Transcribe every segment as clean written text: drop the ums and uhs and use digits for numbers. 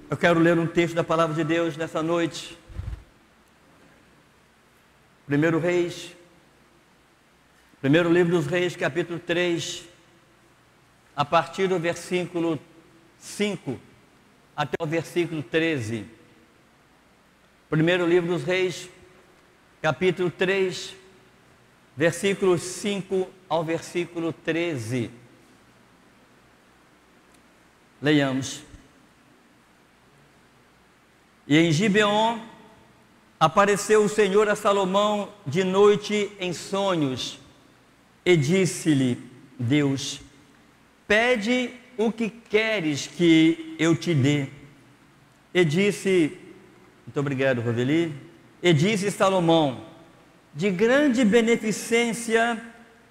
Eu quero ler um texto da Palavra de Deus nessa noite. Primeiro livro dos Reis, capítulo 3, a partir do versículo 5 até o versículo 13. Primeiro livro dos Reis, capítulo 3, versículos 5 ao versículo 13. Leiamos. E em Gibeon apareceu o Senhor a Salomão de noite em sonhos, e disse-lhe Deus: pede o que queres que eu te dê. E disse, muito obrigado, Roveli. E disse Salomão: de grande beneficência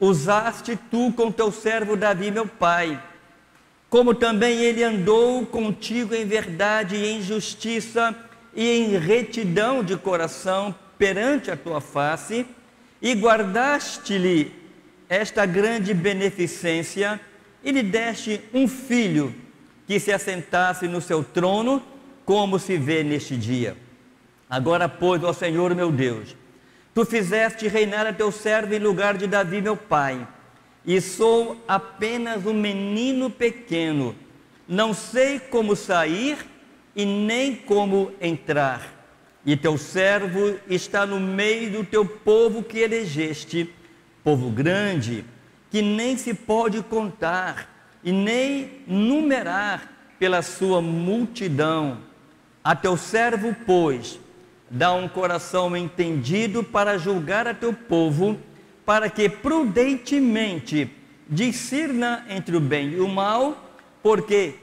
usaste tu com teu servo Davi, meu pai, como também ele andou contigo em verdade e em justiça e em retidão de coração perante a tua face, e guardaste-lhe esta grande beneficência, e lhe deste um filho que se assentasse no seu trono, como se vê neste dia. Agora, pois, ó Senhor meu Deus, tu fizeste reinar a teu servo em lugar de Davi, meu pai, e sou apenas um menino pequeno, não sei como sair e nem como entrar, e teu servo está no meio do teu povo que elegeste, povo grande, que nem se pode contar e nem numerar pela sua multidão. A teu servo, pois, dá um coração entendido para julgar a teu povo, para que prudentemente discirna entre o bem e o mal, porque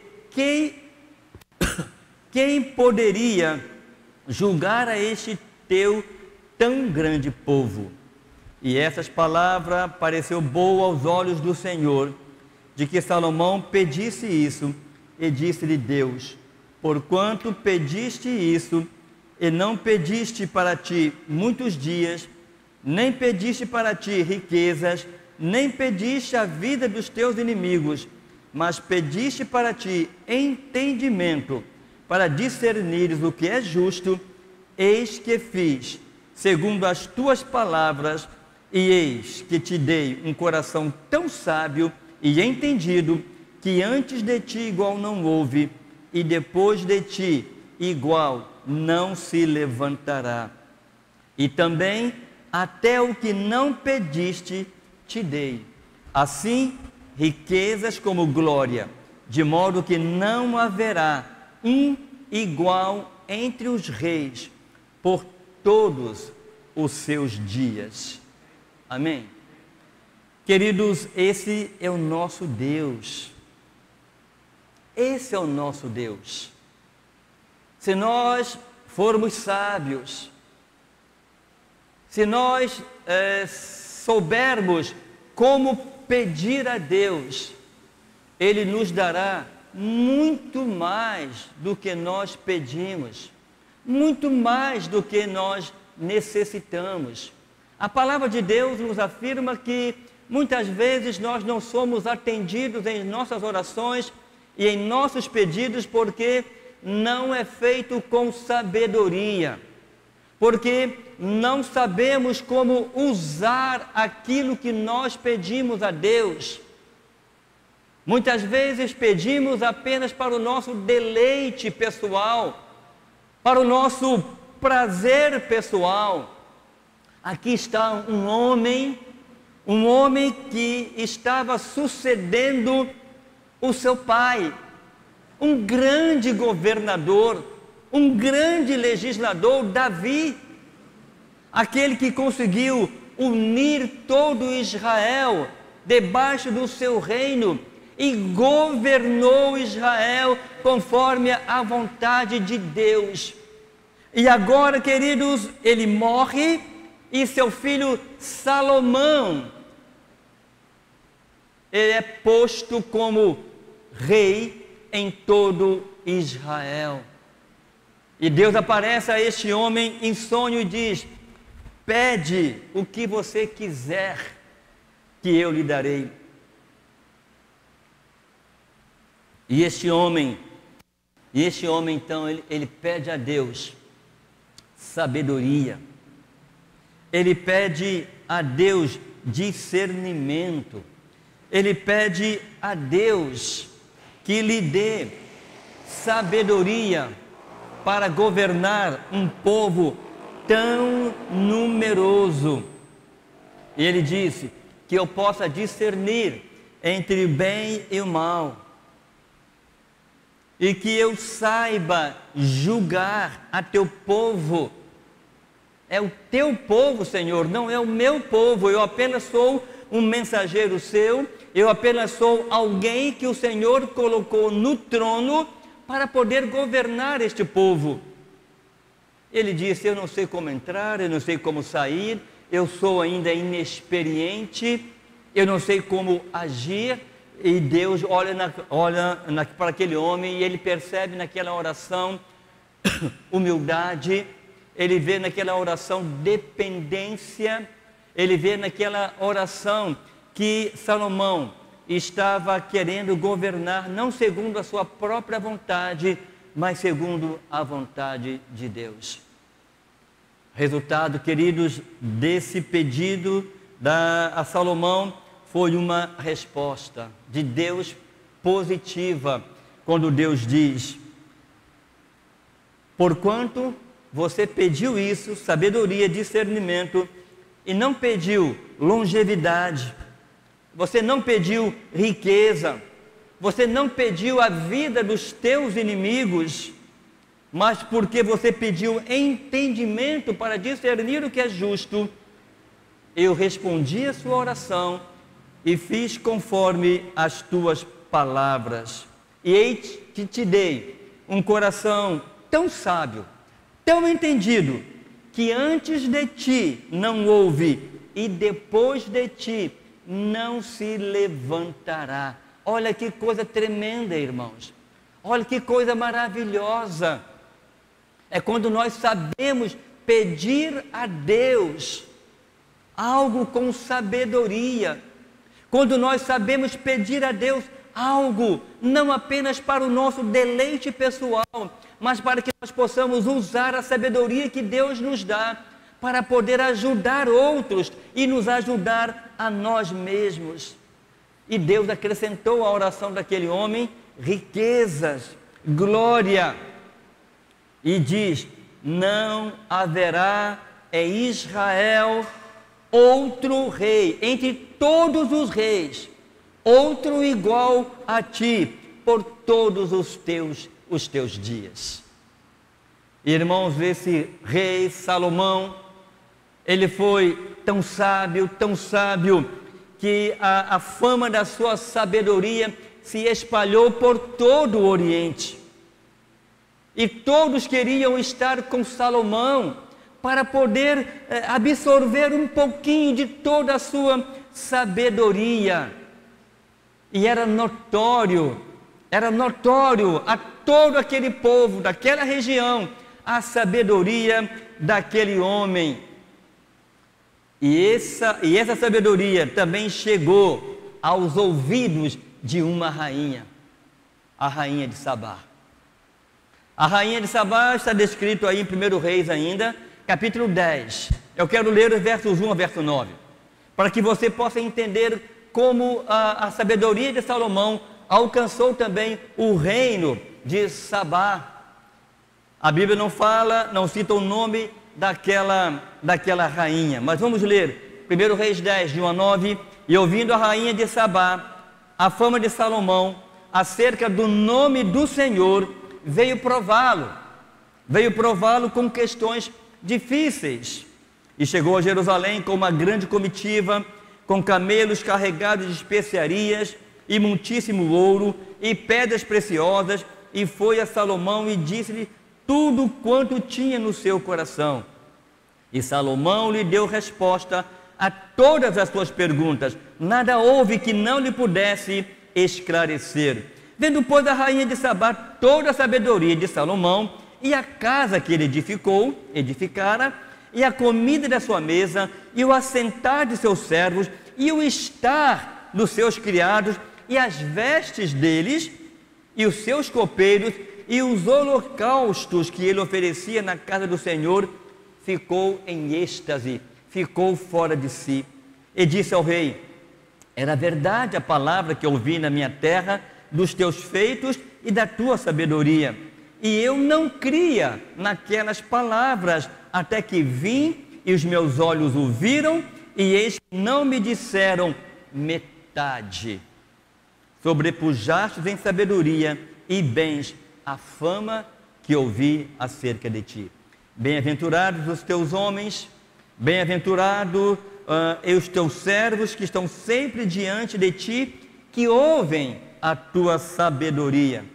quem poderia julgar a este teu tão grande povo? E essas palavras pareceu boa aos olhos do Senhor, de que Salomão pedisse isso, e disse-lhe Deus: porquanto pediste isso, e não pediste para ti muitos dias, nem pediste para ti riquezas, nem pediste a vida dos teus inimigos, mas pediste para ti entendimento, para discernires o que é justo, eis que fiz, segundo as tuas palavras, e eis que te dei um coração tão sábio e entendido, que antes de ti igual não houve, e depois de ti igual não se levantará. E também até o que não pediste te dei, assim riquezas como glória, de modo que não haverá um igual entre os reis por todos os seus dias. Amém? Queridos, esse é o nosso Deus. Esse é o nosso Deus. Se nós formos sábios, se nós soubermos como pedir a Deus, Ele nos dará muito mais do que nós pedimos, muito mais do que nós necessitamos. A palavra de Deus nos afirma que muitas vezes nós não somos atendidos em nossas orações e em nossos pedidos porque não é feito com sabedoria, porque não sabemos como usar aquilo que nós pedimos a Deus. Muitas vezes pedimos apenas para o nosso deleite pessoal, para o nosso prazer pessoal. Aqui está um homem que estava sucedendo o seu pai, um grande governador, um grande legislador, Davi, aquele que conseguiu unir todo Israel debaixo do seu reino e governou Israel conforme a vontade de Deus. E agora, queridos, ele morre e seu filho Salomão, ele é posto como rei em todo Israel. E Deus aparece a este homem em sonho e diz: pede o que você quiser, que eu lhe darei. E este homem então, ele pede a Deus sabedoria, ele pede a Deus discernimento, ele pede a Deus que lhe dê sabedoria para governar um povo tão numeroso. E ele disse que eu possa discernir entre o bem e o mal, e que eu saiba julgar a teu povo. É o teu povo, Senhor, não é o meu povo. Eu apenas sou um mensageiro seu, eu apenas sou alguém que o Senhor colocou no trono para poder governar este povo. Ele disse: eu não sei como entrar, eu não sei como sair, eu sou ainda inexperiente, eu não sei como agir. E Deus olha para aquele homem e ele percebe naquela oração humildade, ele vê naquela oração dependência, ele vê naquela oração que Salomão estava querendo governar não segundo a sua própria vontade, mas segundo a vontade de Deus. Resultado, queridos, desse pedido a Salomão foi uma resposta de Deus positiva, quando Deus diz: porquanto você pediu isso, sabedoria, discernimento, e não pediu longevidade, você não pediu riqueza, você não pediu a vida dos teus inimigos, mas porque você pediu entendimento para discernir o que é justo, eu respondi a sua oração e fiz conforme as tuas palavras. E eis que te dei um coração tão sábio, tão entendido, que antes de ti não houve e depois de ti não se levantará. Olha que coisa tremenda, irmãos. Olha que coisa maravilhosa. É quando nós sabemos pedir a Deus algo com sabedoria. Quando nós sabemos pedir a Deus algo, não apenas para o nosso deleite pessoal, mas para que nós possamos usar a sabedoria que Deus nos dá, para poder ajudar outros e nos ajudar a nós mesmos. E Deus acrescentou à oração daquele homem riquezas, glória, e diz: não haverá em Israel outro rei, entre todos os reis, outro igual a ti, por todos os teus dias. Irmãos, esse rei Salomão, ele foi tão sábio, que a fama da sua sabedoria se espalhou por todo o Oriente, e todos queriam estar com Salomão, para poder absorver um pouquinho de toda a sua sabedoria. E era notório a todo aquele povo, daquela região, a sabedoria daquele homem. E essa sabedoria também chegou aos ouvidos de uma rainha, a rainha de Sabá. A rainha de Sabá está descrito aí em 1 Reis ainda, capítulo 10. Eu quero ler os versos 1 ao verso 9, para que você possa entender como a sabedoria de Salomão alcançou também o reino de Sabá. A Bíblia não cita o nome daquela rainha, mas vamos ler 1 Reis 10, de 1 a 9. E ouvindo a rainha de Sabá a fama de Salomão acerca do nome do Senhor, veio prová-lo com questões difíceis, e chegou a Jerusalém com uma grande comitiva, com camelos carregados de especiarias e muitíssimo ouro e pedras preciosas, e foi a Salomão e disse-lhe tudo quanto tinha no seu coração. E Salomão lhe deu resposta a todas as suas perguntas, nada houve que não lhe pudesse esclarecer. Vendo, pois, a rainha de Sabá toda a sabedoria de Salomão e a casa que ele edificara, e a comida da sua mesa, e o assentar de seus servos, e o estar dos seus criados, e as vestes deles, e os seus copeiros, e os holocaustos que ele oferecia na casa do Senhor, ficou em êxtase, ficou fora de si, e disse ao rei: era verdade a palavra que ouvi na minha terra, dos teus feitos e da tua sabedoria, e eu não cria naquelas palavras, até que vim e os meus olhos o viram, e eis que não me disseram metade. Sobrepujastes em sabedoria e bens a fama que ouvi acerca de ti. Bem-aventurados os teus homens, bem-aventurados os teus servos que estão sempre diante de ti, que ouvem a tua sabedoria.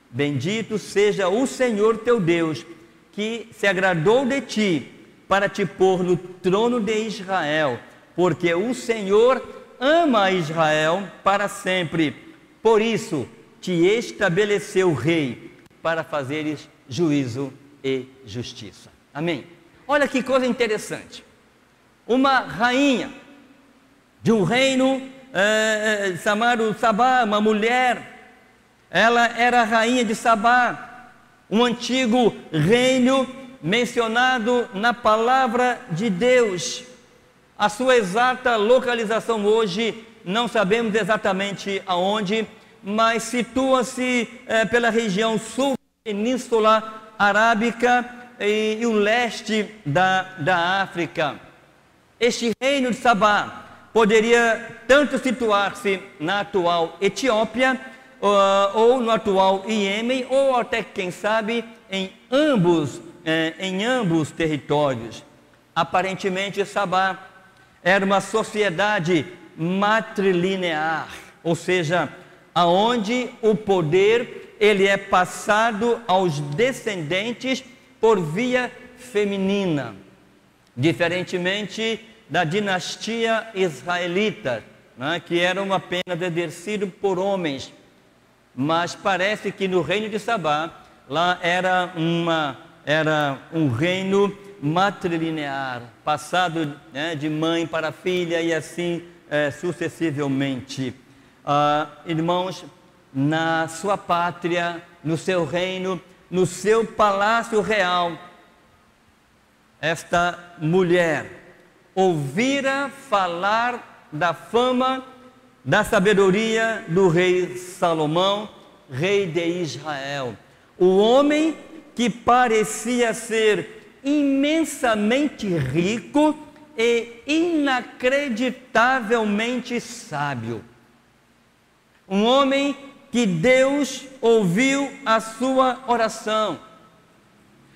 Bendito seja o Senhor teu Deus, que se agradou de ti para te pôr no trono de Israel, porque o Senhor ama a Israel para sempre. Por isso te estabeleceu rei, para fazeres juízo e justiça. Amém? Olha que coisa interessante. Uma rainha de um reino chamado Sabá, uma mulher, ela era a rainha de Sabá, um antigo reino mencionado na palavra de Deus. A sua exata localização hoje não sabemos exatamente aonde, mas situa-se pela região sul da Península Arábica e o leste da África. Este reino de Sabá poderia tanto situar-se na atual Etiópia, ou no atual Iêmen, ou até, quem sabe, em ambos territórios. Aparentemente, Sabá era uma sociedade matrilinear, ou seja, aonde o poder ele é passado aos descendentes por via feminina, diferentemente da dinastia israelita, né, que era apenas exercido por homens. Mas parece que no reino de Sabá, lá era um reino matrilinear, passado, né, de mãe para filha e assim sucessivamente. Irmãos, na sua pátria, no seu reino, no seu palácio real, esta mulher ouvira falar da fama, da sabedoria do rei Salomão, rei de Israel. O homem que parecia ser imensamente rico e inacreditavelmente sábio. Um homem que Deus ouviu a sua oração.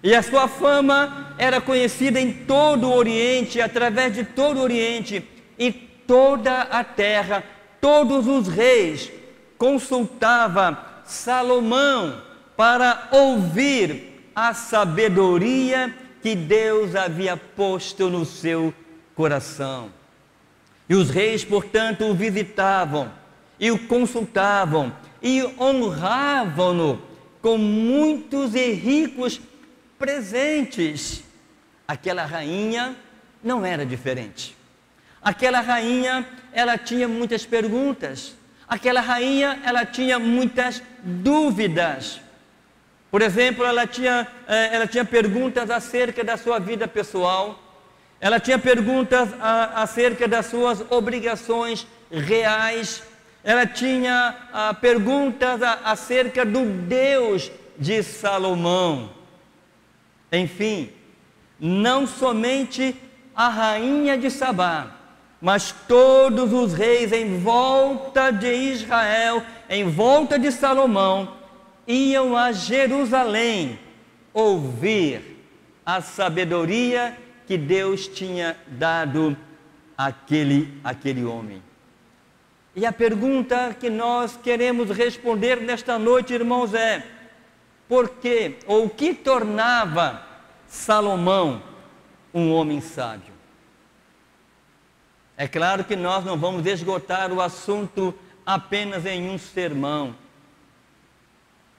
E a sua fama era conhecida em todo o Oriente, através de todo o Oriente, e toda a terra, todos os reis consultavam Salomão para ouvir a sabedoria que Deus havia posto no seu coração. E os reis, portanto, o visitavam e o consultavam e honravam-no com muitos e ricos presentes. Aquela rainha não era diferente. Aquela rainha, ela tinha muitas perguntas. Aquela rainha, ela tinha muitas dúvidas. Por exemplo, ela tinha perguntas acerca da sua vida pessoal. Ela tinha perguntas acerca das suas obrigações reais. Ela tinha perguntas acerca do Deus de Salomão. Enfim, não somente a rainha de Sabá, mas todos os reis em volta de Israel, em volta de Salomão, iam a Jerusalém ouvir a sabedoria que Deus tinha dado àquele homem. E a pergunta que nós queremos responder nesta noite, irmãos, é: por que ou o que tornava Salomão um homem sábio? É claro que nós não vamos esgotar o assunto apenas em um sermão.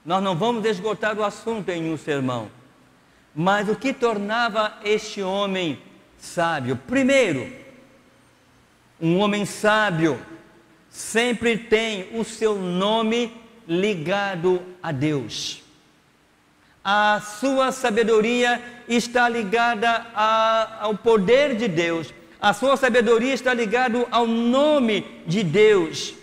Nós não vamos esgotar o assunto em um sermão. Mas o que tornava este homem sábio. Primeiro, um homem sábio sempre tem o seu nome ligado a Deus. A sua sabedoria está ligada ao poder de Deus. A sua sabedoria está ligada ao nome de Deus.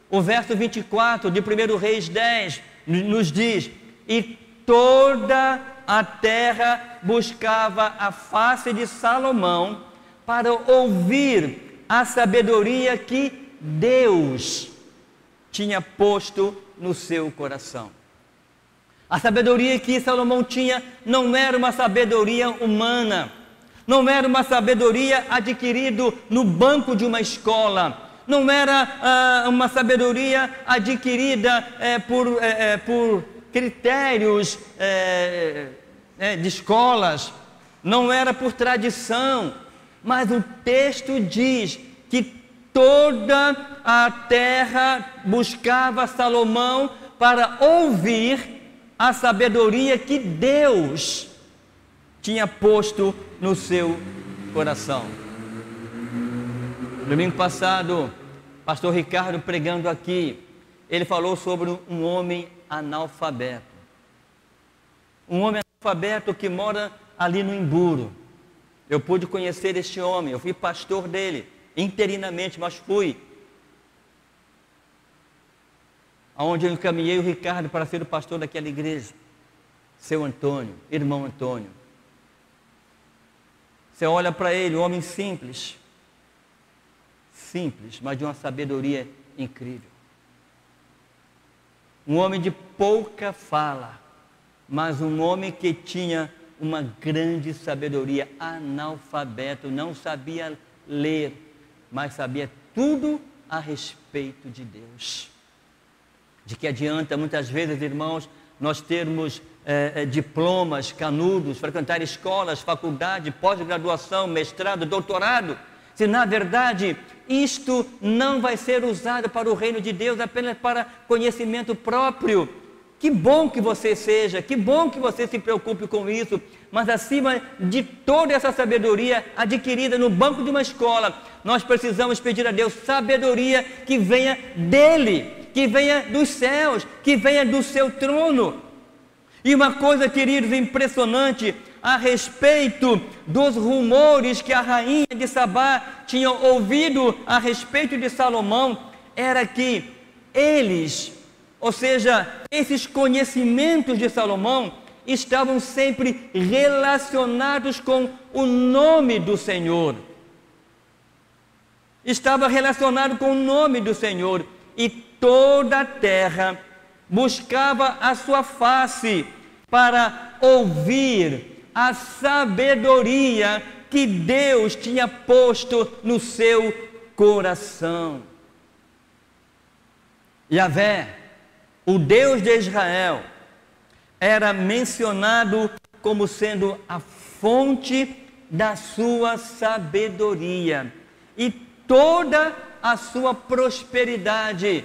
O verso 24 de 1 Reis 10 nos diz: e toda a terra buscava a face de Salomão para ouvir a sabedoria que Deus tinha posto no seu coração. A sabedoria que Salomão tinha não era uma sabedoria humana, não era uma sabedoria adquirida no banco de uma escola, não era uma sabedoria adquirida por critérios de escolas, não era por tradição, mas o texto diz que toda a terra buscava Salomão para ouvir a sabedoria que Deus tinha posto no seu coração. Domingo passado, pastor Ricardo pregando aqui, ele falou sobre um homem analfabeto. Um homem analfabeto que mora ali no Imburo. Eu pude conhecer este homem, eu fui pastor dele, interinamente, mas fui. Onde eu encaminhei o Ricardo para ser o pastor daquela igreja. Seu Antônio, irmão Antônio. Você olha para ele, um homem simples, mas de uma sabedoria incrível. Um homem de pouca fala, mas um homem que tinha uma grande sabedoria, analfabeto, não sabia ler, mas sabia tudo a respeito de Deus. De que adianta muitas vezes, irmãos, nós termos diplomas, canudos, frequentar escolas, faculdade, pós-graduação, mestrado, doutorado, se na verdade isto não vai ser usado para o reino de Deus, apenas para conhecimento próprio. Que bom que você seja, que bom que você se preocupe com isso, mas acima de toda essa sabedoria adquirida no banco de uma escola, nós precisamos pedir a Deus sabedoria que venha dEle, que venha dos céus, que venha do seu trono. E uma coisa, queridos, impressionante a respeito dos rumores que a rainha de Sabá tinha ouvido a respeito de Salomão, era que eles, ou seja, esses conhecimentos de Salomão, estavam sempre relacionados com o nome do Senhor. Estava relacionado com o nome do Senhor. E toda a terra buscava a sua face para ouvir a sabedoria que Deus tinha posto no seu coração. Yahvé, o Deus de Israel, era mencionado como sendo a fonte da sua sabedoria, e toda a sua prosperidade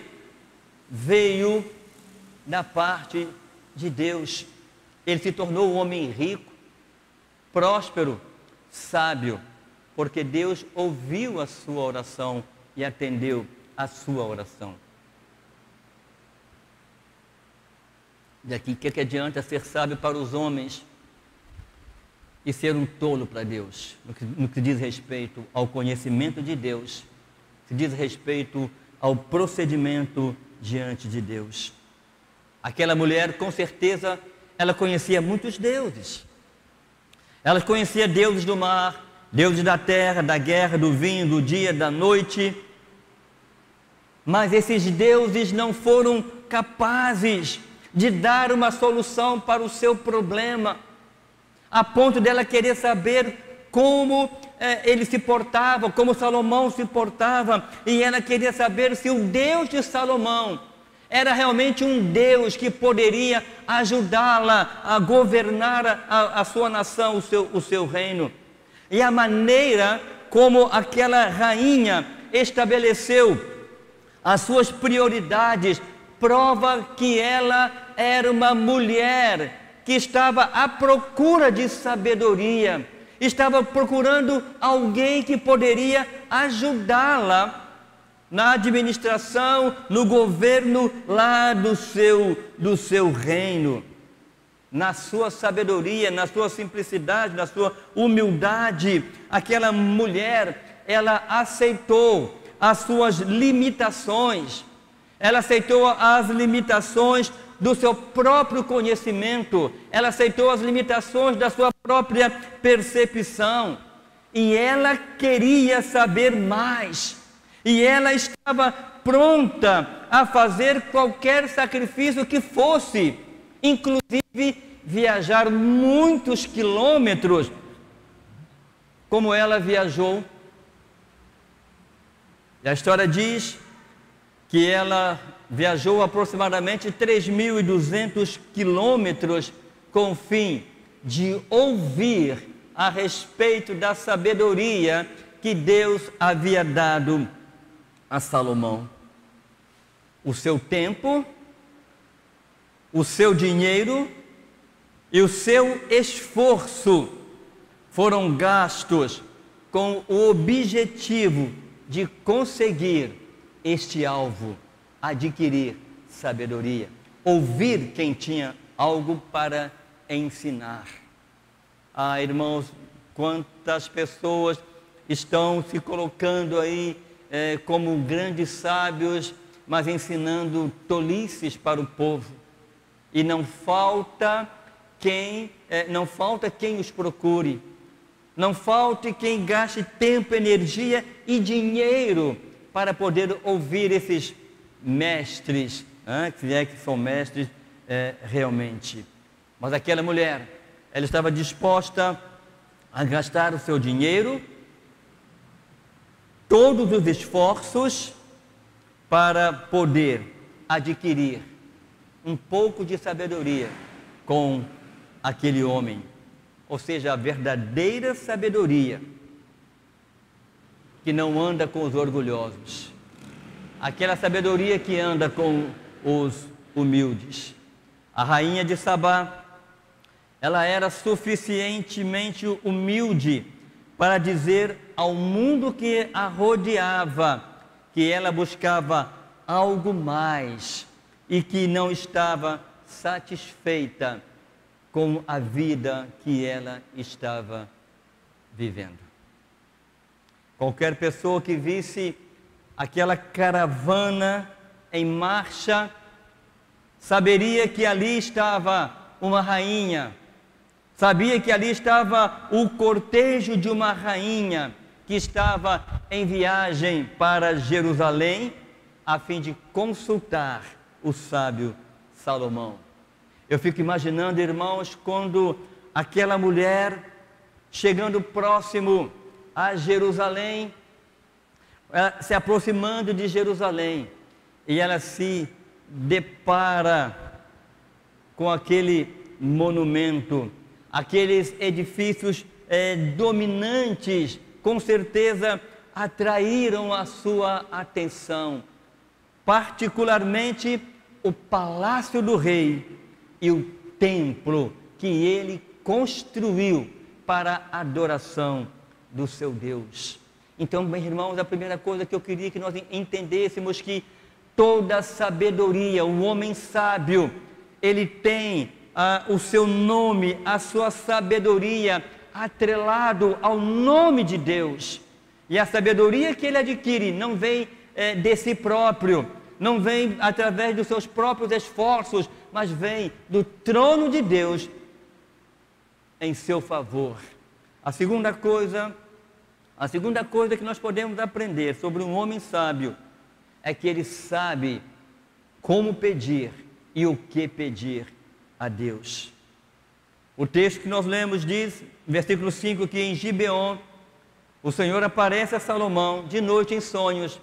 veio da parte de Deus. Ele se tornou um homem rico, próspero, sábio, porque Deus ouviu a sua oração e atendeu a sua oração. Daqui, o que adianta ser sábio para os homens e ser um tolo para Deus? No que diz respeito ao conhecimento de Deus, que diz respeito ao procedimento diante de Deus. Aquela mulher, com certeza, ela conhecia muitos deuses. Ela conhecia deuses do mar, deuses da terra, da guerra, do vinho, do dia, da noite. Mas esses deuses não foram capazes de dar uma solução para o seu problema, a ponto dela querer saber como ele se portava, como Salomão se portava, e ela queria saber se o Deus de Salomão era realmente um Deus que poderia ajudá-la a governar a sua nação, o seu reino. E a maneira como aquela rainha estabeleceu as suas prioridades prova que ela era uma mulher que estava à procura de sabedoria. estava procurando alguém que poderia ajudá-la na administração, no governo lá do seu reino, na sua sabedoria, na sua simplicidade, na sua humildade. Aquela mulher, ela aceitou as suas limitações, ela aceitou as limitações do seu próprio conhecimento, ela aceitou as limitações da sua própria percepção, e ela queria saber mais, e ela estava pronta a fazer qualquer sacrifício que fosse, inclusive viajar muitos quilômetros, como ela viajou. E a história diz que ela viajou aproximadamente 3.200 quilômetros com o fim de ouvir a respeito da sabedoria que Deus havia dado a Salomão. O seu tempo, o seu dinheiro e o seu esforço foram gastos com o objetivo de conseguir este alvo, adquirir sabedoria, ouvir quem tinha algo para ensinar. Ah, irmãos, quantas pessoas estão se colocando aí como grandes sábios, mas ensinando tolices para o povo, e não falta quem os procure, não falte quem gaste tempo, energia e dinheiro para poder ouvir esses mestres, se é que são mestres realmente. Mas aquela mulher, ela estava disposta a gastar o seu dinheiro, todos os esforços, para poder adquirir um pouco de sabedoria com aquele homem, ou seja, a verdadeira sabedoria que não anda com os orgulhosos, aquela sabedoria que anda com os humildes. A rainha de Sabá, ela era suficientemente humilde para dizer ao mundo que a rodeava que ela buscava algo mais e que não estava satisfeita com a vida que ela estava vivendo. Qualquer pessoa que visse aquela caravana em marcha saberia que ali estava uma rainha, sabia que ali estava o cortejo de uma rainha que estava em viagem para Jerusalém a fim de consultar o sábio Salomão. Eu fico imaginando, irmãos, quando aquela mulher, chegando próximo a Jerusalém, se aproximando de Jerusalém, e ela se depara com aquele monumento, aqueles edifícios dominantes, com certeza atraíram a sua atenção, particularmente o palácio do rei e o templo que ele construiu para a adoração do seu Deus. Então, meus irmãos, a primeira coisa que eu queria que nós entendêssemos, que toda sabedoria, o homem sábio, ele tem o seu nome, a sua sabedoria atrelado ao nome de Deus. E a sabedoria que ele adquire não vem de si próprio, não vem através dos seus próprios esforços, mas vem do trono de Deus em seu favor. A segunda coisa que nós podemos aprender sobre um homem sábio é que ele sabe como pedir e o que pedir a Deus. O texto que nós lemos diz, versículo 5, que em Gibeon o Senhor aparece a Salomão de noite em sonhos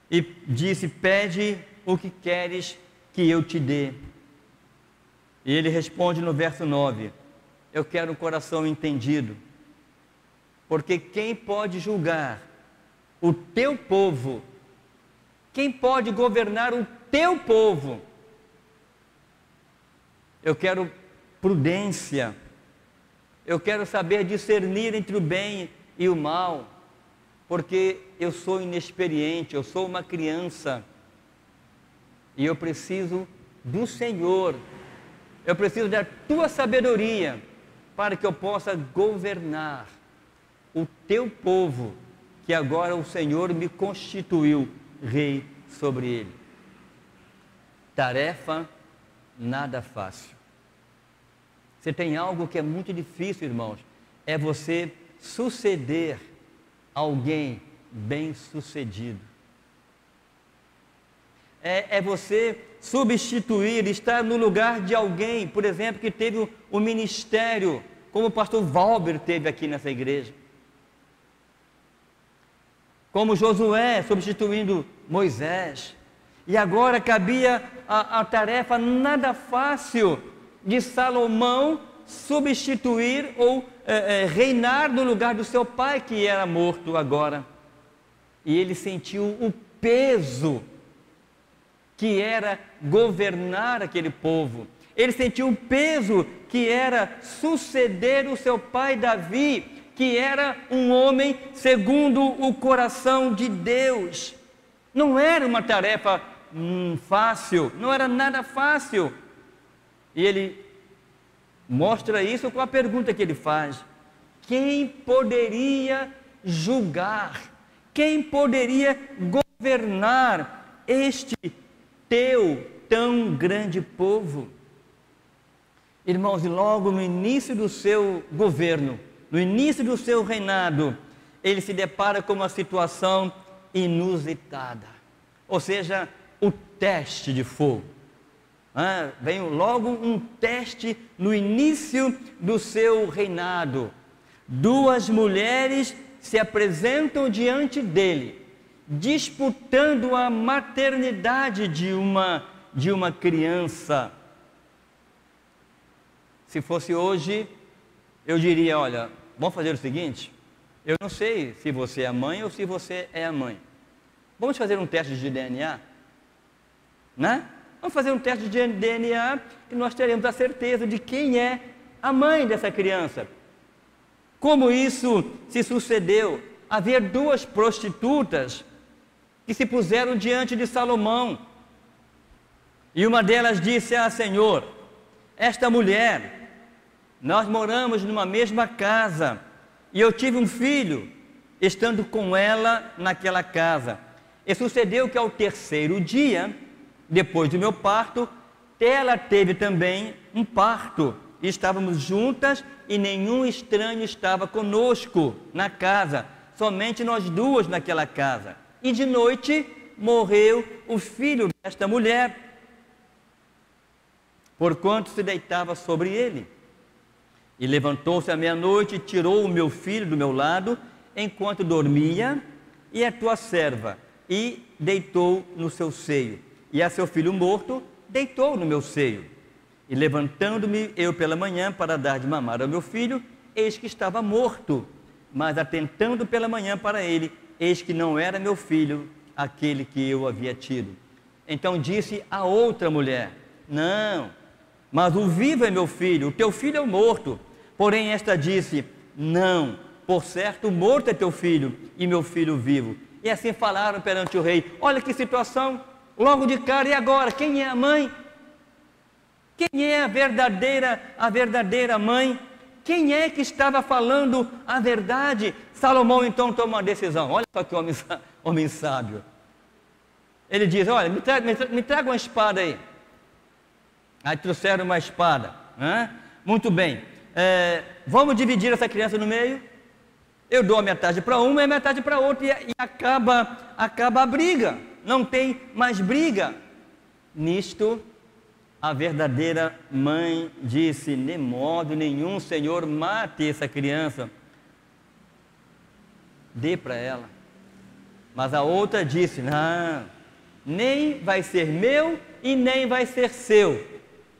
e disse: pede o que queres que eu te dê. E ele responde no verso 9: eu quero um coração entendido, porque quem pode julgar o teu povo? Quem pode governar o teu povo? Eu quero prudência, eu quero saber discernir entre o bem e o mal, porque eu sou inexperiente, eu sou uma criança, e eu preciso do Senhor, eu preciso da tua sabedoria, para que eu possa governar o teu povo, que agora o Senhor me constituiu rei sobre ele. Tarefa nada fácil. Você tem algo que é muito difícil, irmãos, é você suceder alguém bem-sucedido. É você substituir, estar no lugar de alguém, por exemplo, que teve o ministério, como o pastor Valber teve aqui nessa igreja. Como Josué substituindo Moisés. E agora cabia a tarefa nada fácil de Salomão substituir ou reinar no lugar do seu pai, que era morto agora. E ele sentiu o peso que era governar aquele povo. Ele sentiu o peso que era suceder o seu pai Davi, que era um homem segundo o coração de Deus. Não era uma tarefa fácil, não era nada fácil. E ele mostra isso com a pergunta que ele faz: quem poderia julgar? Quem poderia governar este teu tão grande povo? Irmãos, e logo no início do seu governo, no início do seu reinado, ele se depara com uma situação inusitada, ou seja, o teste de fogo. Vem logo um teste no início do seu reinado. Duas mulheres se apresentam diante dele, disputando a maternidade de uma criança. Se fosse hoje, eu diria: olha, vamos fazer o seguinte, eu não sei se você é a mãe ou se você é a mãe. Vamos fazer um teste de DNA, né? Vamos fazer um teste de DNA e nós teremos a certeza de quem é a mãe dessa criança. Como isso se sucedeu? Havia duas prostitutas que se puseram diante de Salomão. E uma delas disse: Senhor, esta mulher, nós moramos numa mesma casa, e eu tive um filho, estando com ela naquela casa. E sucedeu que ao terceiro dia, depois do meu parto, ela teve também um parto. E estávamos juntas e nenhum estranho estava conosco na casa, somente nós duas naquela casa. E de noite morreu o filho desta mulher, porquanto se deitava sobre ele. E levantou-se à meia-noite e tirou o meu filho do meu lado, enquanto dormia, e a tua serva, e deitou no seu seio. E a seu filho morto deitou no meu seio. E levantando-me eu pela manhã para dar de mamar ao meu filho, eis que estava morto. Mas atentando pela manhã para ele, eis que não era meu filho, aquele que eu havia tido. Então disse a outra mulher: não, mas o vivo é meu filho, o teu filho é o morto. Porém esta disse: não, por certo o morto é teu filho, e meu filho vivo. E assim falaram perante o rei. Olha que situação, logo de cara. E agora, quem é a mãe? Quem é a verdadeira mãe? Quem é que estava falando a verdade? Salomão então toma uma decisão. Olha só que homem sábio. Ele diz: olha, me traga uma espada aí. Aí trouxeram uma espada. Muito bem, vamos dividir essa criança no meio. Eu dou a metade para uma e a metade para outra, e acaba a briga. Não tem mais briga. Nisto, a verdadeira mãe disse: de modo nenhum, Senhor, mate essa criança, dê para ela. Mas a outra disse: não, nem vai ser meu e nem vai ser seu,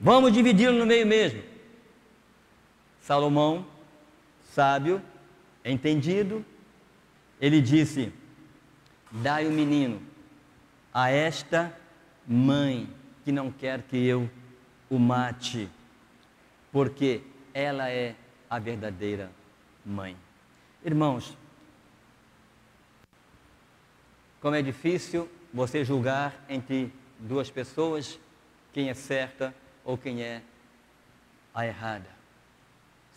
vamos dividi-lo no meio mesmo. Salomão, sábio, entendido, ele disse: dai o menino a esta mãe que não quer que eu o mate, porque ela é a verdadeira mãe. Irmãos, como é difícil você julgar entre duas pessoas quem é certa ou quem é a errada.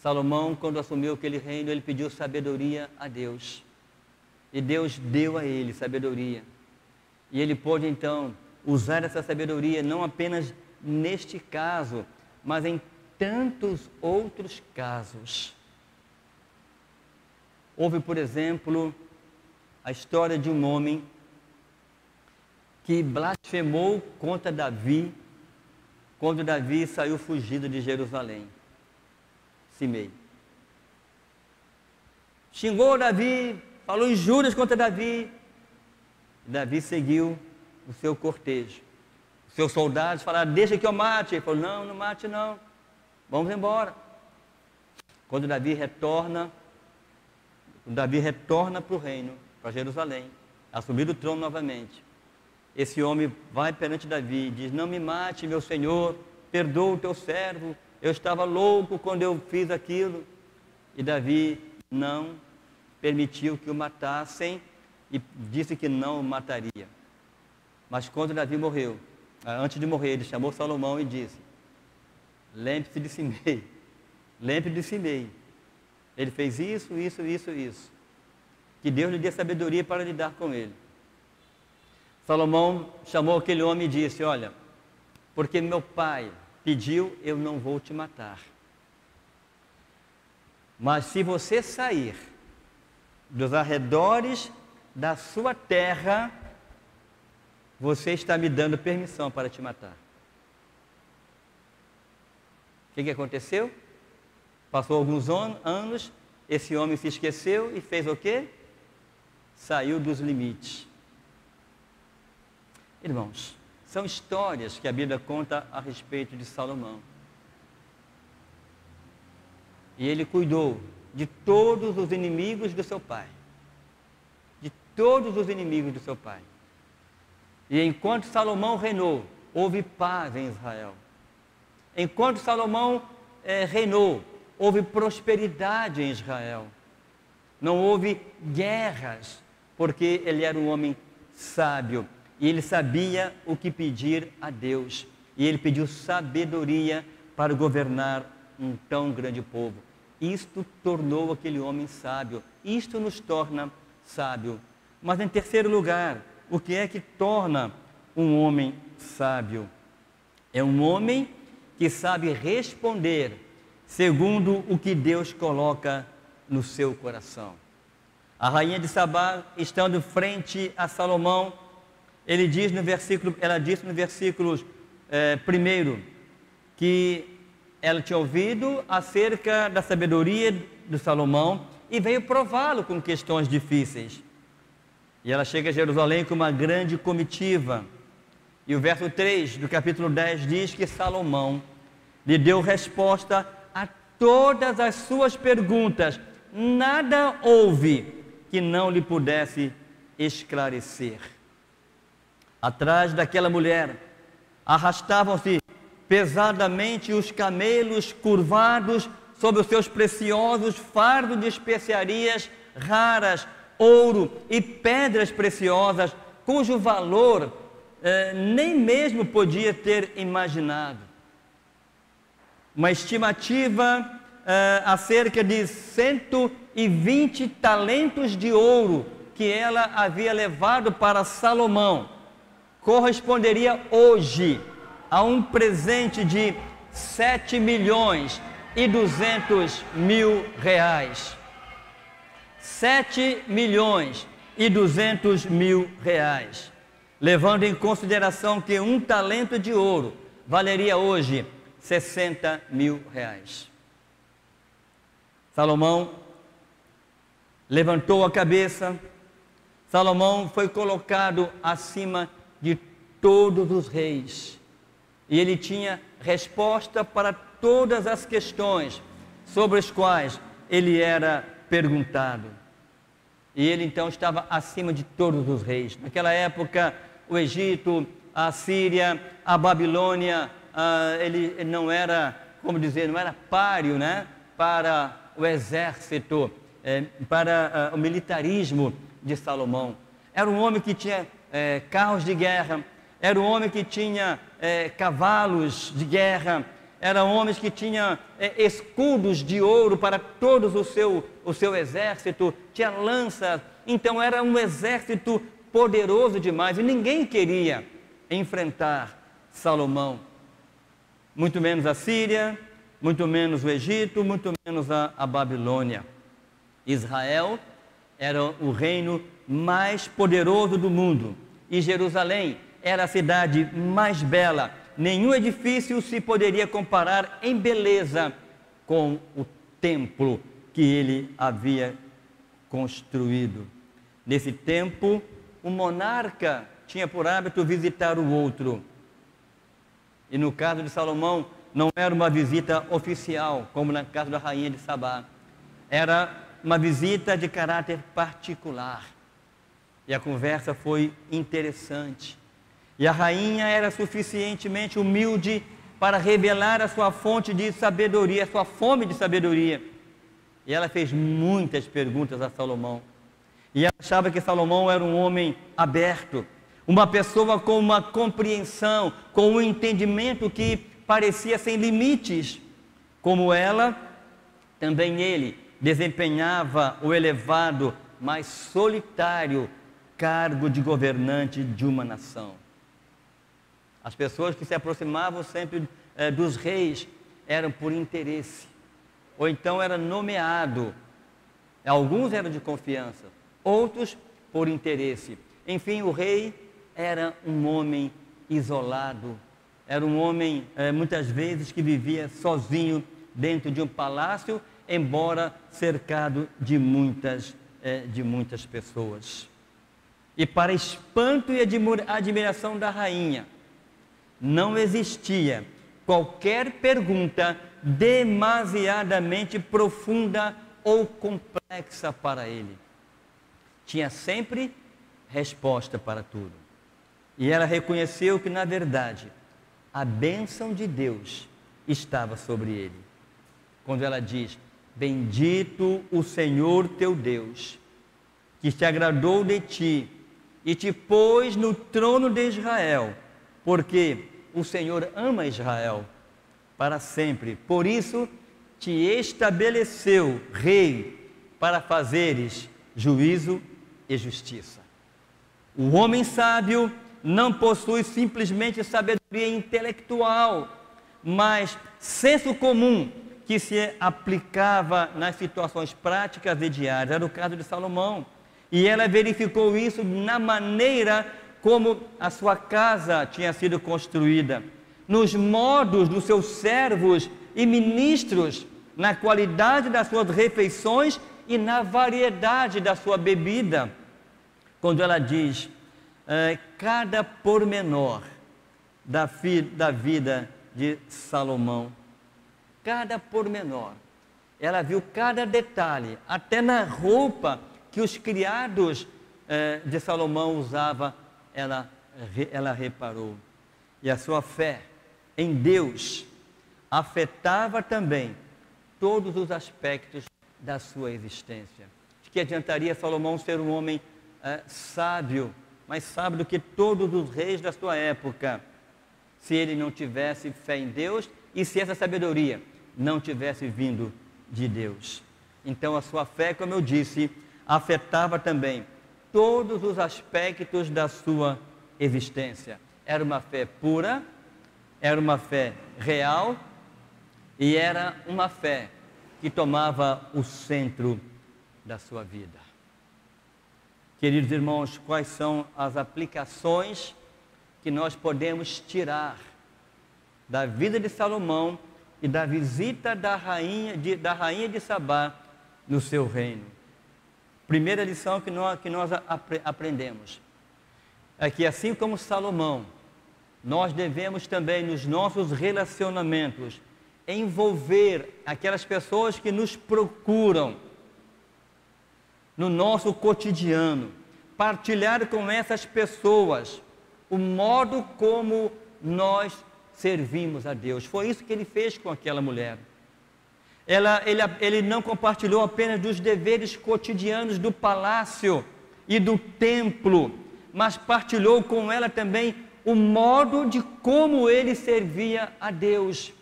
Salomão, quando assumiu aquele reino, ele pediu sabedoria a Deus. E Deus deu a ele sabedoria. E ele pôde então usar essa sabedoria não apenas neste caso, mas em tantos outros casos. Houve, por exemplo, a história de um homem que blasfemou contra Davi, quando Davi saiu fugido de Jerusalém. Simei. Xingou Davi, falou injúrias contra Davi. Davi seguiu o seu cortejo. Os seus soldados falaram, deixa que eu mate. Ele falou, não, não mate não, vamos embora. Quando Davi retorna para o reino, para Jerusalém, assumir o trono novamente. Esse homem vai perante Davi e diz, não me mate, meu senhor, perdoa o teu servo, eu estava louco quando eu fiz aquilo. E Davi não permitiu que o matassem e disse que não o mataria. Mas quando Davi morreu, antes de morrer, ele chamou Salomão e disse, lembre-se de Simei, lembre-se de Simei. Ele fez isso. Que Deus lhe dê sabedoria para lidar com ele. Salomão chamou aquele homem e disse, olha, porque meu pai pediu, eu não vou te matar. Mas se você sair dos arredores da sua terra, você está me dando permissão para te matar. O que aconteceu? Passou alguns anos, esse homem se esqueceu e fez o quê? Saiu dos limites. Irmãos, são histórias que a Bíblia conta a respeito de Salomão. E ele cuidou de todos os inimigos do seu pai. De todos os inimigos do seu pai. E enquanto Salomão reinou, houve paz em Israel. Enquanto Salomão reinou, houve prosperidade em Israel. Não houve guerras, porque ele era um homem sábio. E ele sabia o que pedir a Deus. E ele pediu sabedoria para governar um tão grande povo. Isto tornou aquele homem sábio. Isto nos torna sábio. Mas em terceiro lugar, o que é que torna um homem sábio? É um homem que sabe responder segundo o que Deus coloca no seu coração. A rainha de Sabá, estando frente a Salomão, ela disse no versículo 1 que ela tinha ouvido acerca da sabedoria de Salomão e veio prová-lo com questões difíceis. E ela chega a Jerusalém com uma grande comitiva. E o verso 3 do capítulo 10 diz que Salomão lhe deu resposta a todas as suas perguntas. Nada houve que não lhe pudesse esclarecer. Atrás daquela mulher arrastavam-se pesadamente os camelos curvados sob os seus preciosos fardos de especiarias raras, ouro e pedras preciosas, cujo valor nem mesmo podia ter imaginado. Uma estimativa acerca de 120 talentos de ouro que ela havia levado para Salomão corresponderia hoje a um presente de 7.200.000 reais. 7.200.000 reais, levando em consideração que um talento de ouro valeria hoje 60.000 reais. Salomão levantou a cabeça. Salomão foi colocado acima de todos os reis. E ele tinha resposta para todas as questões sobre as quais ele era perguntado. E ele então estava acima de todos os reis. Naquela época, o Egito, a Síria, a Babilônia, ele não era, como dizer, não era páreo, né, para o exército, para o militarismo de Salomão. Era um homem que tinha carros de guerra, era um homem que tinha cavalos de guerra, eram homens que tinham escudos de ouro para todos o seu exército, tinha lanças. Então era um exército poderoso demais e ninguém queria enfrentar Salomão. Muito menos a Síria, muito menos o Egito, muito menos a Babilônia. Israel era o reino mais poderoso do mundo e Jerusalém era a cidade mais bela. Nenhum edifício se poderia comparar em beleza com o templo que ele havia construído. Nesse tempo, o monarca tinha por hábito visitar o outro. E no caso de Salomão, não era uma visita oficial, como no caso da rainha de Sabá. Era uma visita de caráter particular. E a conversa foi interessante. E a rainha era suficientemente humilde para revelar a sua fonte de sabedoria, a sua fome de sabedoria. E ela fez muitas perguntas a Salomão. E ela achava que Salomão era um homem aberto, uma pessoa com uma compreensão, com um entendimento que parecia sem limites. Como ela, também ele desempenhava o elevado, mas solitário cargo de governante de uma nação. As pessoas que se aproximavam sempre dos reis eram por interesse, ou então era nomeado. Alguns eram de confiança, outros por interesse. Enfim, o rei era um homem isolado, era um homem muitas vezes que vivia sozinho dentro de um palácio, embora cercado de muitas pessoas. E para espanto e admiração da rainha, não existia qualquer pergunta demasiadamente profunda ou complexa para ele. Tinha sempre resposta para tudo. E ela reconheceu que, na verdade, a bênção de Deus estava sobre ele. Quando ela diz: bendito o Senhor teu Deus, que te agradou de ti e te pôs no trono de Israel, porque o Senhor ama Israel para sempre. Por isso te estabeleceu rei para fazeres juízo e justiça. O homem sábio não possui simplesmente sabedoria intelectual, mas senso comum que se aplicava nas situações práticas e diárias. Era o caso de Salomão. E ela verificou isso na maneira como a sua casa tinha sido construída, nos modos dos seus servos e ministros, na qualidade das suas refeições e na variedade da sua bebida. Quando ela diz, cada pormenor da vida de Salomão, cada pormenor, ela viu cada detalhe, até na roupa que os criados de Salomão usavam, ela reparou. E a sua fé em Deus afetava também todos os aspectos da sua existência. De que adiantaria Salomão ser um homem sábio, mais sábio do que todos os reis da sua época, se ele não tivesse fé em Deus e se essa sabedoria não tivesse vindo de Deus? Então a sua fé, como eu disse, afetava também todos os aspectos da sua existência. Era uma fé pura, era uma fé real e era uma fé que tomava o centro da sua vida. Queridos irmãos, quais são as aplicações que nós podemos tirar da vida de Salomão e da visita da rainha de Sabá no seu reino? Primeira lição que nós aprendemos é que, assim como Salomão, nós devemos também, nos nossos relacionamentos, envolver aquelas pessoas que nos procuram no nosso cotidiano, partilhar com essas pessoas o modo como nós servimos a Deus. Foi isso que ele fez com aquela mulher. Ele não compartilhou apenas dos deveres cotidianos do palácio e do templo, mas partilhou com ela também o modo de como ele servia a Deus.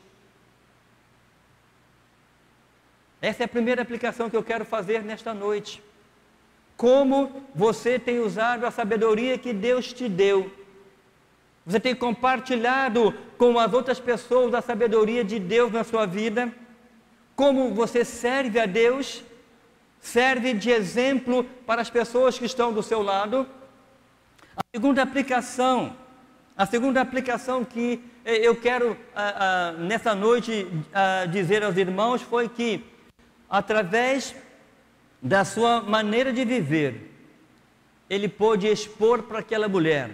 Essa é a primeira aplicação que eu quero fazer nesta noite. Como você tem usado a sabedoria que Deus te deu? Você tem compartilhado com as outras pessoas a sabedoria de Deus na sua vida? Como você serve a Deus? Serve de exemplo para as pessoas que estão do seu lado? A segunda aplicação que eu quero nessa noite dizer aos irmãos foi que, através da sua maneira de viver, ele pôde expor para aquela mulher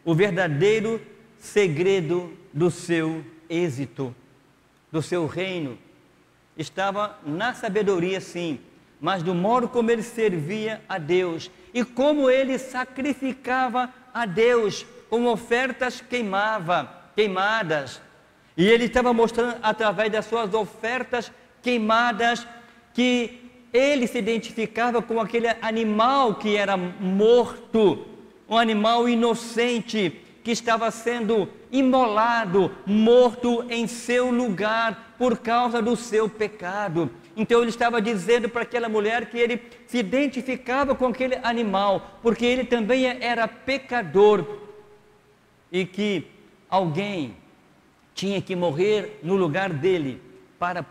o verdadeiro segredo do seu êxito, do seu reino. Estava na sabedoria, sim, mas do modo como ele servia a Deus e como ele sacrificava a Deus com ofertas queimadas. E ele estava mostrando através das suas ofertas queimadas que ele se identificava com aquele animal que era morto, um animal inocente que estava sendo imolado, morto em seu lugar por causa do seu pecado. Então ele estava dizendo para aquela mulher que ele se identificava com aquele animal, porque ele também era pecador e que alguém tinha que morrer no lugar dele para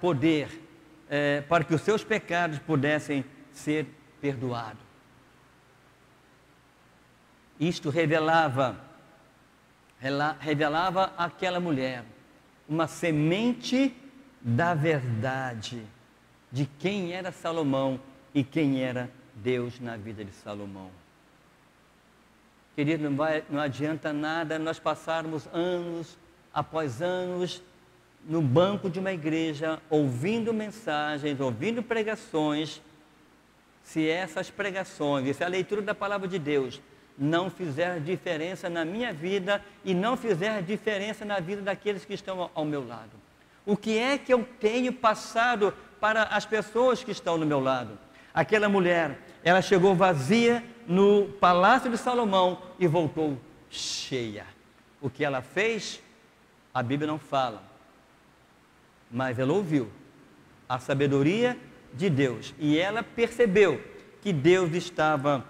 que os seus pecados pudessem ser perdoados. Isto revelava àquela mulher uma semente da verdade de quem era Salomão e quem era Deus na vida de Salomão. Querido, não adianta nada nós passarmos anos após anos no banco de uma igreja, ouvindo mensagens, ouvindo pregações, se essas pregações, se a leitura da palavra de Deus não fizer diferença na minha vida e não fizer diferença na vida daqueles que estão ao meu lado. O que é que eu tenho passado para as pessoas que estão no meu lado? Aquela mulher, ela chegou vazia no palácio de Salomão e voltou cheia. O que ela fez, a Bíblia não fala, mas ela ouviu a sabedoria de Deus e ela percebeu que Deus estava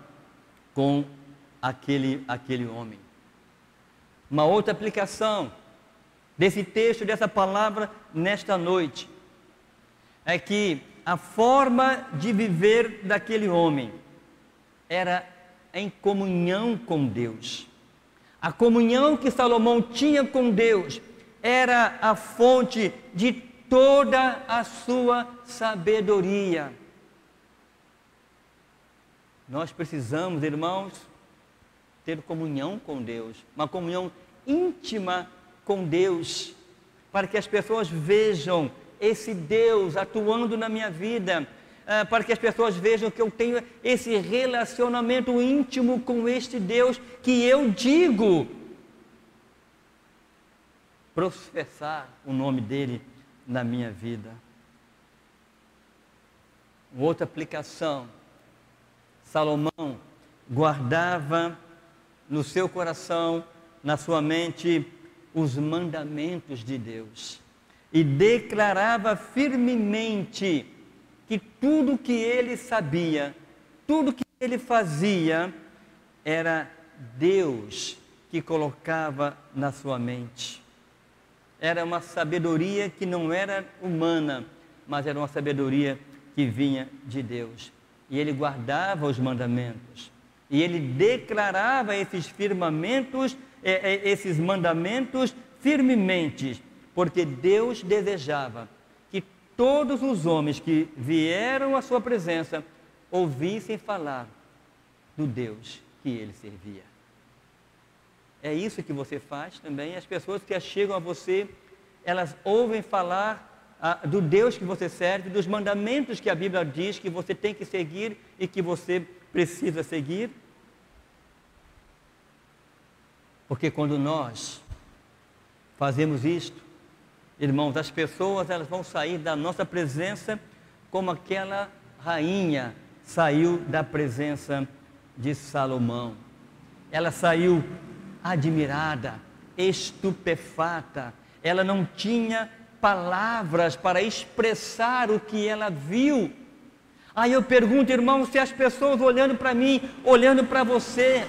com aquele homem. Uma outra aplicação desse texto, dessa palavra nesta noite, é que a forma de viver daquele homem era em comunhão com Deus. A comunhão que Salomão tinha com Deus era a fonte de toda a sua sabedoria. Nós precisamos, irmãos, ter comunhão com Deus, uma comunhão íntima com Deus, para que as pessoas vejam esse Deus atuando na minha vida, para que as pessoas vejam que eu tenho esse relacionamento íntimo com este Deus que eu digo professar o nome dele na minha vida. Outra aplicação, Salomão guardava no seu coração, na sua mente, os mandamentos de Deus e declarava firmemente que tudo que ele sabia, tudo que ele fazia, era Deus que colocava na sua mente. Era uma sabedoria que não era humana, mas era uma sabedoria que vinha de Deus. E ele guardava os mandamentos. E ele declarava esses mandamentos firmemente, porque Deus desejava que todos os homens que vieram à sua presença ouvissem falar do Deus que ele servia. É isso que você faz também. As pessoas que chegam a você, elas ouvem falar do Deus que você serve, dos mandamentos que a Bíblia diz que você tem que seguir e que você precisa seguir. Porque quando nós fazemos isto, Irmãos, as pessoas elas vão sair da nossa presença como aquela rainha saiu da presença de Salomão. Ela saiu admirada, estupefata. Ela não tinha palavras para expressar o que ela viu. Aí eu pergunto, irmão, se as pessoas olhando para mim, olhando para você,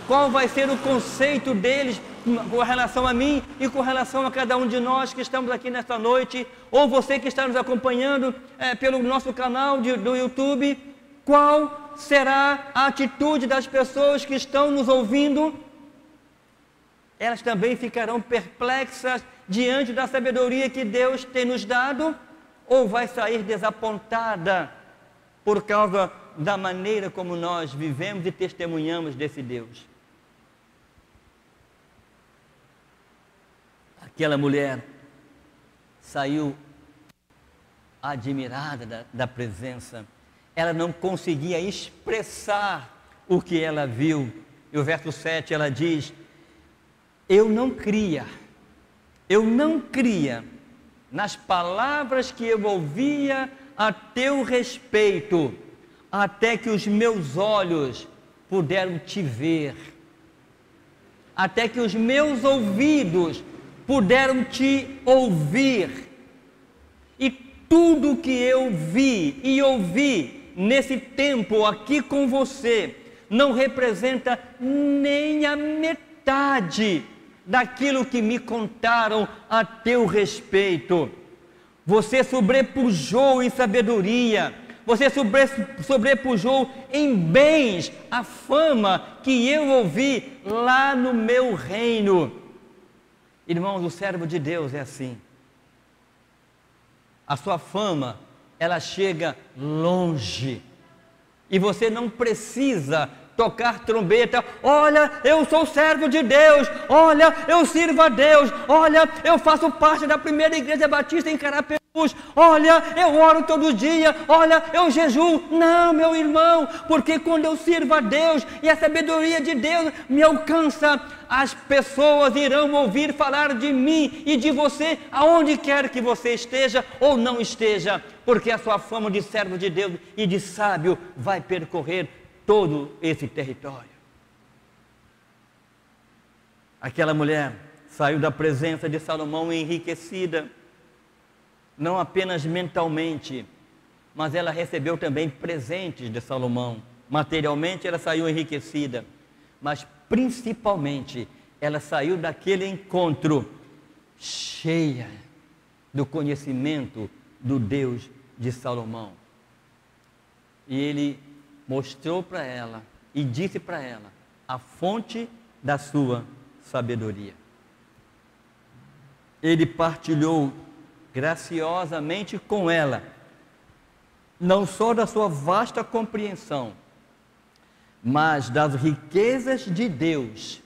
qual vai ser o conceito deles com relação a mim e com relação a cada um de nós que estamos aqui nesta noite, ou você que está nos acompanhando pelo nosso canal do YouTube, qual será a atitude das pessoas que estão nos ouvindo? Elas também ficarão perplexas diante da sabedoria que Deus tem nos dado, ou vai sair desapontada por causa da maneira como nós vivemos e testemunhamos desse Deus? Aquela mulher saiu admirada da presença. Ela não conseguia expressar o que ela viu. E o verso 7 ela diz: eu não cria nas palavras que eu ouvia a teu respeito, até que os meus olhos puderam te ver, até que os meus ouvidos puderam te ouvir. E tudo que eu vi e ouvi nesse tempo aqui com você não representa nem a metade daquilo que me contaram a teu respeito. Você sobrepujou em sabedoria, você sobrepujou em bens a fama que eu ouvi lá no meu reino. Irmãos, o servo de Deus é assim. A sua fama, ela chega longe. E você não precisa tocar trombeta: olha, eu sou servo de Deus, olha, eu sirvo a Deus, olha, eu faço parte da primeira igreja batista em Carapebus, olha, eu oro todo dia, olha, eu jejuo. Não, meu irmão, porque quando eu sirvo a Deus e a sabedoria de Deus me alcança, as pessoas irão ouvir falar de mim e de você aonde quer que você esteja ou não esteja, porque a sua fama de servo de Deus e de sábio vai percorrer todo esse território. Aquela mulher saiu da presença de Salomão enriquecida, não apenas mentalmente, mas ela recebeu também presentes de Salomão. Materialmente ela saiu enriquecida, mas principalmente ela saiu daquele encontro cheia do conhecimento do Deus de Salomão. E ele mostrou para ela e disse para ela a fonte da sua sabedoria. Ele partilhou graciosamente com ela, não só da sua vasta compreensão, mas das riquezas de Deus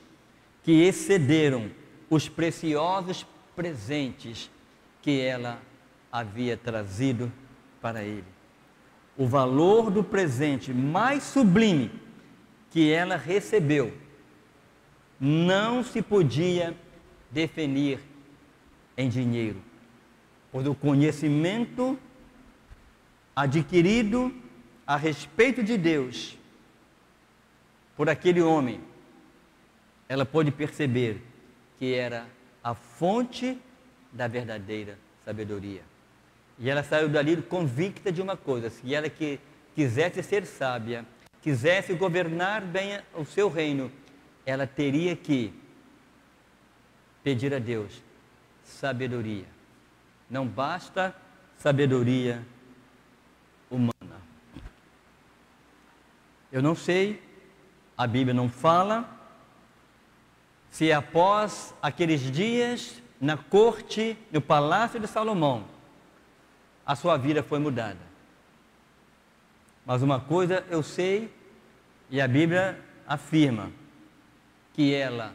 que excederam os preciosos presentes que ela havia trazido para ele. O valor do presente mais sublime que ela recebeu não se podia definir em dinheiro, pois o conhecimento adquirido a respeito de Deus por aquele homem, ela pôde perceber que era a fonte da verdadeira sabedoria. E ela saiu dali convicta de uma coisa: se ela que quisesse ser sábia, quisesse governar bem o seu reino, ela teria que pedir a Deus sabedoria. Não basta sabedoria humana. Eu não sei, a Bíblia não fala, se após aqueles dias na corte, no palácio de Salomão, a sua vida foi mudada. Mas uma coisa eu sei, e a Bíblia afirma, que ela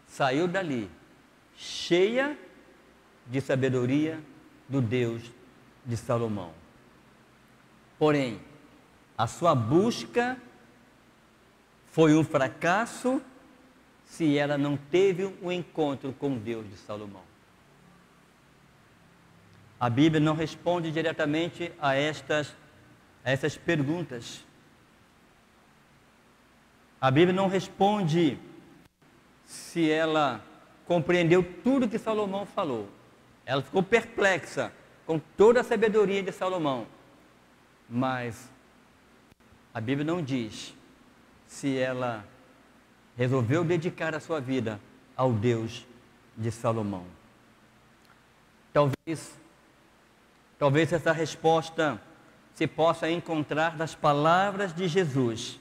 saiu dali cheia de sabedoria do Deus de Salomão. Porém, a sua busca foi um fracasso se ela não teve um encontro com o Deus de Salomão. a Bíblia não responde diretamente a essas perguntas. A Bíblia não responde se ela compreendeu tudo que Salomão falou. Ela ficou perplexa com toda a sabedoria de Salomão. Mas a Bíblia não diz se ela resolveu dedicar a sua vida ao Deus de Salomão. Talvez essa resposta se possa encontrar nas palavras de Jesus.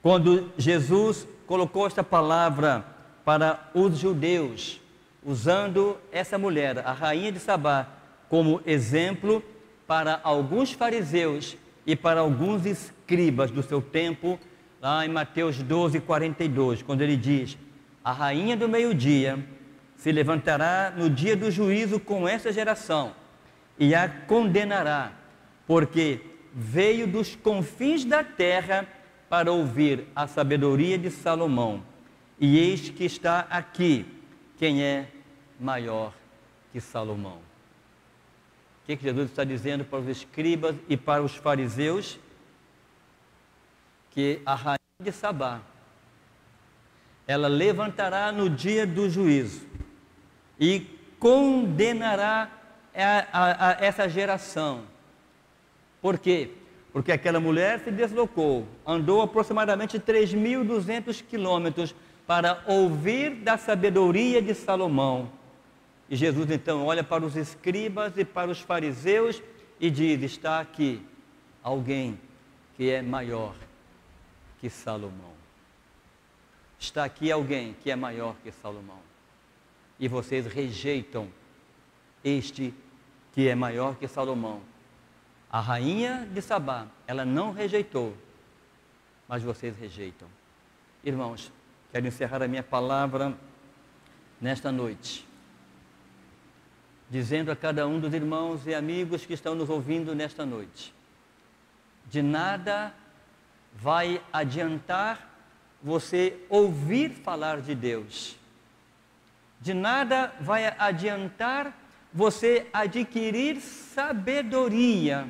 Quando Jesus colocou esta palavra para os judeus, usando essa mulher, a rainha de Sabá, como exemplo para alguns fariseus e para alguns escribas do seu tempo, lá em Mateus 12:42, quando ele diz: a rainha do meio-dia se levantará no dia do juízo com essa geração e a condenará, porque veio dos confins da terra para ouvir a sabedoria de Salomão. E eis que está aqui quem é maior que Salomão. O que Jesus está dizendo para os escribas e para os fariseus? Que a rainha de Sabá, ela levantará no dia do juízo e condenará essa geração. Por quê? Porque aquela mulher se deslocou, andou aproximadamente 3.200 quilômetros para ouvir da sabedoria de Salomão. E Jesus então olha para os escribas e para os fariseus e diz: está aqui alguém que é maior que Salomão. Está aqui alguém que é maior que Salomão. E vocês rejeitam este que é maior que Salomão. A rainha de Sabá, ela não rejeitou, mas vocês rejeitam. Irmãos, quero encerrar a minha palavra nesta noite, dizendo a cada um dos irmãos e amigos que estão nos ouvindo nesta noite: de nada vai adiantar você ouvir falar de Deus, de nada vai adiantar você adquirir sabedoria,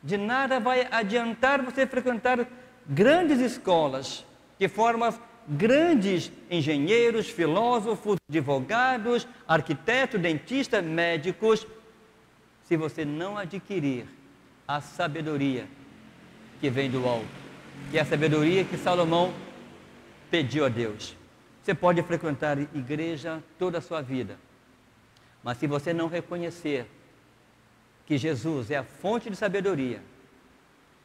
de nada vai adiantar você frequentar grandes escolas que formam grandes engenheiros, filósofos, advogados, arquitetos, dentistas, médicos, se você não adquirir a sabedoria que vem do alto, que é a sabedoria que Salomão pediu a Deus. Você pode frequentar igreja toda a sua vida, mas se você não reconhecer que Jesus é a fonte de sabedoria,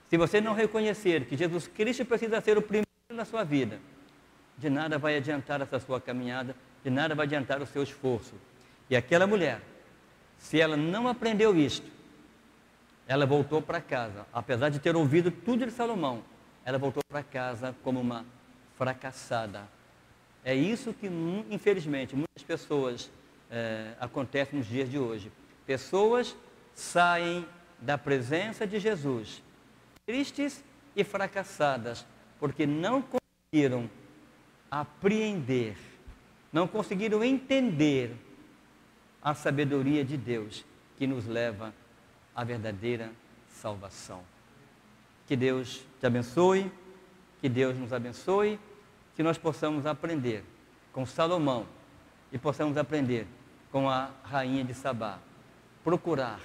se você não reconhecer que Jesus Cristo precisa ser o primeiro na sua vida, de nada vai adiantar essa sua caminhada, de nada vai adiantar o seu esforço. E aquela mulher, se ela não aprendeu isto, ela voltou para casa, apesar de ter ouvido tudo de Salomão, ela voltou para casa como uma fracassada. É isso que, infelizmente, muitas pessoas acontece nos dias de hoje. Pessoas saem da presença de Jesus tristes e fracassadas, porque não conseguiram apreender, não conseguiram entender a sabedoria de Deus que nos leva à verdadeira salvação. Que Deus te abençoe, que Deus nos abençoe, que nós possamos aprender com Salomão e possamos aprender com a rainha de Sabá, procurar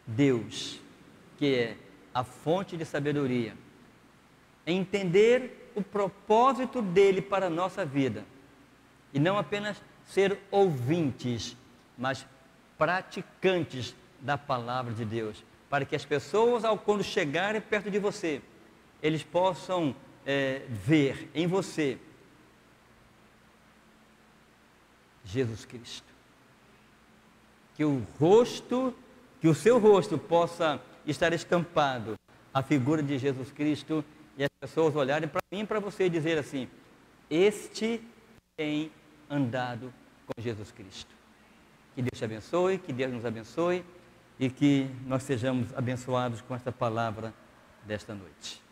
Deus, que é a fonte de sabedoria, entender o propósito dele para a nossa vida, e não apenas ser ouvintes, mas praticantes da palavra de Deus, para que as pessoas, quando chegarem perto de você, eles possam ver em você Jesus Cristo. Que o seu rosto possa estar estampado a figura de Jesus Cristo, e as pessoas olharem para mim e para você e dizer assim: este tem andado com Jesus Cristo. Que Deus te abençoe, que Deus nos abençoe e que nós sejamos abençoados com esta palavra desta noite.